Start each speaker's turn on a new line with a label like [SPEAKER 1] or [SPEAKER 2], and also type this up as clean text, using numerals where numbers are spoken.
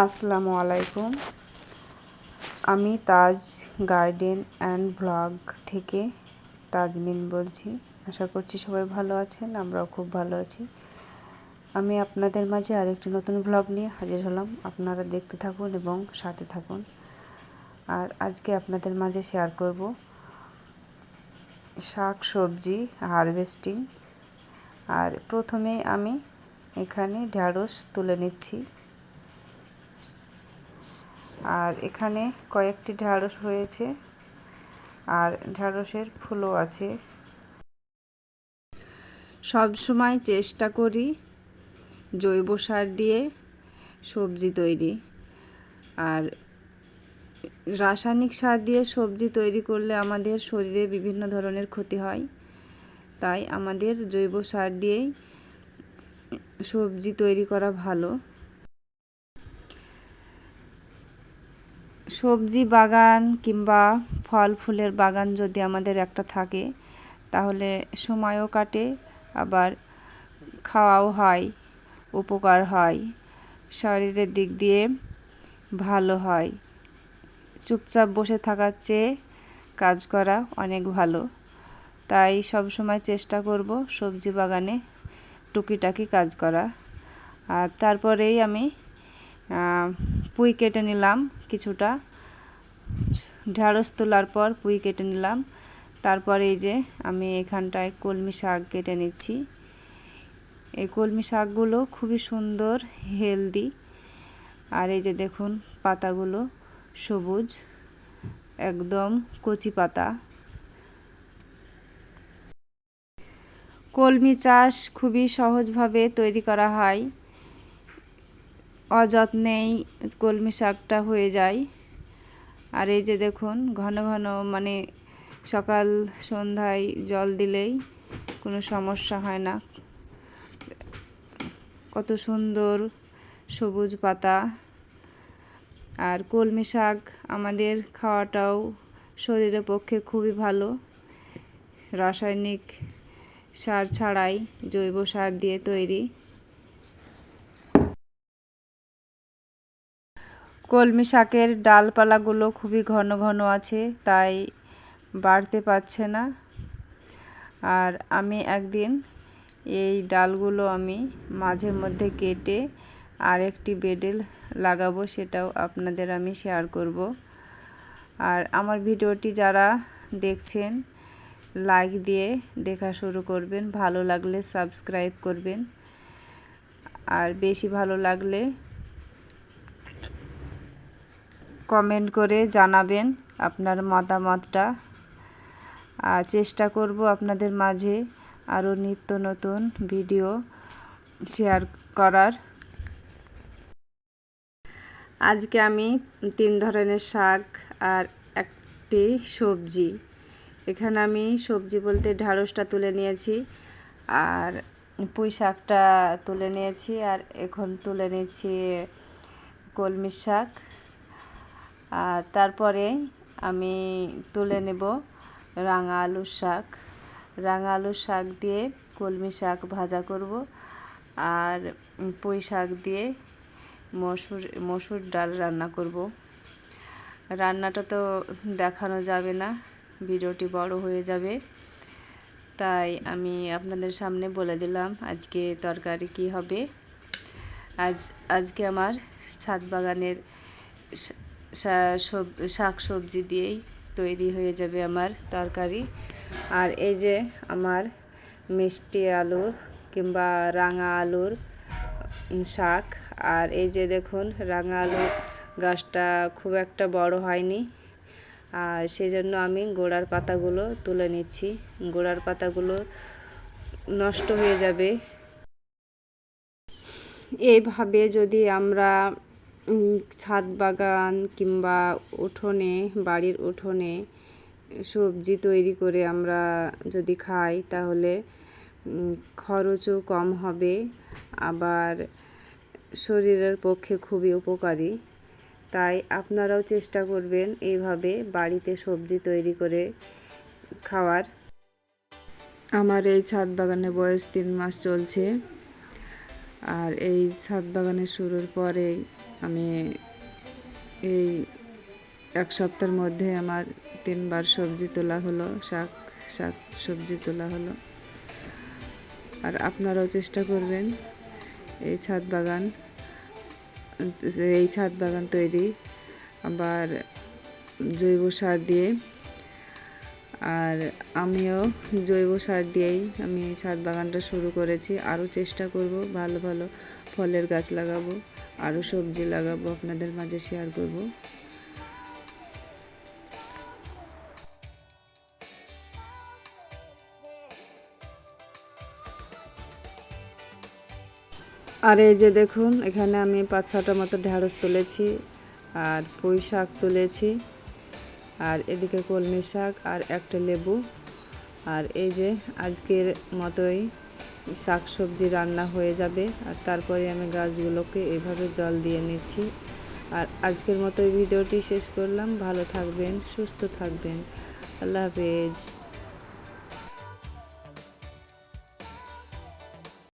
[SPEAKER 1] আসসালামু আলাইকুম। আমি তাজ গার্ডেন অ্যান্ড ব্লগ থেকে তাজমিন বলছি। আশা করছি সবাই ভালো আছেন, আমরাও খুব ভালো আছি। আমি আপনাদের মাঝে আরেকটি নতুন ব্লগ নিয়ে হাজির হলাম। আপনারা দেখতে থাকুন এবং সাথে থাকুন। আর আজকে আপনাদের মাঝে শেয়ার করব শাক সবজি হারভেস্টিং। আর প্রথমে আমি এখানে ঢ্যাঁড়স তুলে নিচ্ছি। আর এখানে কয়েকটি ঢ্যাঁড়স হয়েছে আর ঢ্যাঁড়সের ফুলও আছে। সব সময় চেষ্টা করি জৈব সার দিয়ে সবজি তৈরি। আর রাসায়নিক সার দিয়ে সবজি তৈরি করলে আমাদের শরীরে বিভিন্ন ধরনের ক্ষতি হয়। তাই আমাদের জৈব সার দিয়েই সবজি তৈরি করা ভালো। সবজি বাগান কিংবা ফল ফুলের বাগান যদি আমাদের একটা থাকে তাহলে সময়ও কাটে, আবার খাওয়াও হয়, উপকার হয়, শরীরের দিক দিয়ে ভালো হয়। চুপচাপ বসে থাকার চেয়ে কাজ করা অনেক ভালো। তাই সব সময় চেষ্টা করব সবজি বাগানে টুকিটাকি কাজ করা। আর তারপরেই আমি পুঁই কেটে নিলাম কিছুটা। ঢ্যাঁড়স তোলার পর পুঁই কেটে নিলাম। তারপরে এই যে আমি এখানটায় কলমি শাক কেটে নিচ্ছি। এই কলমি শাকগুলো খুবই সুন্দর, হেলদি। আর এই যে দেখুন পাতাগুলো সবুজ, একদম কচি পাতা। কলমি চাষ খুবই সহজভাবে তৈরি করা হয়, অযত্নেই কলমি শাকটা হয়ে যায়। আর এই যে দেখুন ঘন ঘন মানে সকাল সন্ধ্যায় জল দিলেই কোনো সমস্যা হয় না। কত সুন্দর সবুজ পাতা। আর কলমি শাক আমাদের খাওয়াটাও শরীরের পক্ষে খুবই ভালো। রাসায়নিক সার ছাড়াই জৈব সার দিয়ে তৈরি। কলমি শাকের ডালপালাগুলো খুবই ঘন ঘন আছে, তাই বাড়তে পারছে না। আর আমি একদিন এই ডালগুলো আমি মাঝে মধ্যে কেটে আরেকটি বেডে লাগাবো, সেটাও আপনাদের আমি শেয়ার করব। আর আমার ভিডিওটি যারা দেখছেন লাইক দিয়ে দেখা শুরু করবেন, ভালো লাগলে সাবস্ক্রাইব করবেন, আর বেশি ভালো লাগলে কমেন্ট করে জানাবেন আপনার মতামতটা। আর চেষ্টা করব আপনাদের মাঝে আরও নিত্য নতুন ভিডিও শেয়ার করার। আজকে আমি 3 ধরনের শাক আর একটি সবজি, এখানে আমি সবজি বলতে ঢ্যাঁড়সটা তুলে নিয়েছি আর পুঁই শাকটা তুলে নিয়েছি, আর এখন তুলে নিয়েছি কলমি শাক। আর তারপরে আমি তুলে নেব রাঙা আলুর শাক। রাঙা আলুর শাক দিয়ে কলমি শাক ভাজা করব, আর পুঁই শাক দিয়ে মসুর ডাল রান্না করব। রান্নাটা তো দেখানো যাবে না, ভিডিওটি বড় হয়ে যাবে, তাই আমি আপনাদের সামনে বলে দিলাম আজকে তরকারি কি হবে। আজকে আমার ছাদ বাগানের শাক সবজি দিয়েই তৈরি হয়ে যাবে আমার তরকারি। আর এই যে আমার মিষ্টি আলু কিংবা রাঙা আলুর শাক। আর এই যে দেখুন রাঙা আলুর গাছটা খুব একটা বড় হয়নি, আর সেজন্য আমি গোড়ার পাতাগুলো তুলে নিচ্ছি। গোড়ার পাতাগুলো নষ্ট হয়ে যাবে। এইভাবে যদি আমরা ছাদ বাগান কিংবা উঠোনে, বাড়ির উঠোনে সবজি তৈরি করে আমরা যদি খাই তাহলে খরচও কম হবে, আবার শরীরের পক্ষে খুবই উপকারী। তাই আপনারাও চেষ্টা করবেন এইভাবে বাড়িতে সবজি তৈরি করে খাওয়ার। আমার এই ছাদ বাগানের বয়স 3 মাস চলছে। আর এই ছাদ বাগানের শুরুর পরেই আমি এই এক সপ্তাহের মধ্যে আমার 3বার সবজি তোলা হলো, শাক সবজি তোলা হলো। আর আপনারাও চেষ্টা করবেন এই ছাদ বাগান তৈরি, আবার জৈব সার দিয়ে। আর আমিও জৈব সার দিয়েই আমি এই ছাদ বাগানটা শুরু করেছি। আরও চেষ্টা করব ভালো ভালো ফলের গাছ লাগাবো, আরও সবজি লাগাবো, আপনাদের মাঝে শেয়ার করব। আর এই যে দেখুন, এখানে আমি 5-6টা মতো ঢেঁড়স তুলেছি, আর পুঁই শাক তুলেছি, আর এদিকে কলমি শাক, আর একটা লেবু। আর এই যে আজকের মতোই শাক সবজি রান্না হয়ে যাবে। আর তারপরে আমি গাছগুলোকে এভাবে জল দিয়ে নিচ্ছি। আর আজকের মতো ভিডিওটি শেষ করলাম। ভালো থাকবেন, সুস্থ থাকবেন। আল্লাহ হাফেজ।